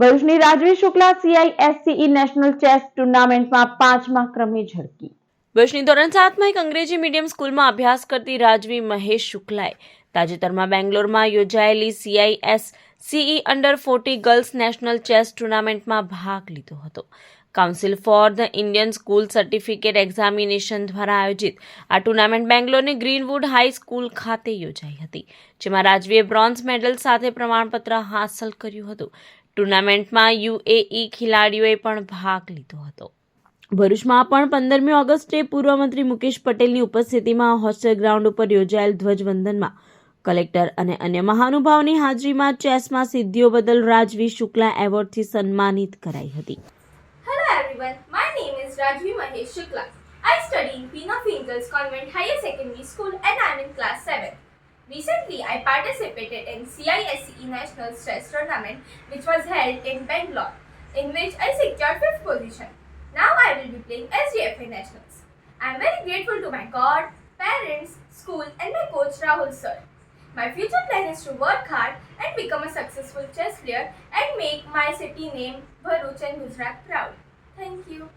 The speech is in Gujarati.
ભરૂચની રાજવી શુક્લા CISCE નેશનલ ચેસ ટુર્નામેન્ટમાં 5મા ક્રમે ઝળકી. ભરૂચની ધોરણ 7માં એક અંગ્રેજી મીડિયમ સ્કૂલમાં અભ્યાસ કરતી રાજવી મહેશ શુક્લાએ તાજેતરમાં બેંગ્લોરમાં યોજાયેલી CISCE અંડર-40 ગર્લ્સ નેશનલ ચેસ ટુર્નામેન્ટમાં ભાગ લીધો હતો. Council for the Indian school certificate examination દ્વારા આયોજિત આ ટુર્નામેન્ટ બેંગ્લોરની ગ્રીનવુડ હાઈ સ્કૂલ ખાતે યોજાઈ હતી, જેમાં રાજવીએ બ્રોન્ઝ મેડલ સાથે પ્રમાણપત્ર હાંસલ કર્યું હતું. ટુર્નામેન્ટમાં UAE ખેલાડીઓએ પણ ભાગ લીધો હતો. ભરૂચમાં પણ 15મી ઓગસ્ટે પૂર્વ મંત્રી મુકેશ પટેલની ઉપસ્થિતિમાં હોસ્ટેલ ગ્રાઉન્ડ ઉપર યોજાયેલ ધ્વજવંદનમાં કલેક્ટર અને અન્ય મહાનુભાવોની હાજરીમાં ચેસમાં સિદ્ધિઓ બદલ રાજવી શુક્લા એવોર્ડથી સન્માનિત કરાઈ હતી. Hello everyone, my name is Rajvi Mahesh Shukla. I study in Pina Finkles Convent Higher Secondary School and I am in class 7. Recently, I participated in CISCE National Chess Tournament which was held in Bangalore, in which I secured 5th position. Now I will be playing SDFA Nationals. I am very grateful to my God, parents, school and my coach Rahul sir. My future plan is to work hard and become a successful chess player and make my city name Bharuch and Gujarat proud. Thank you.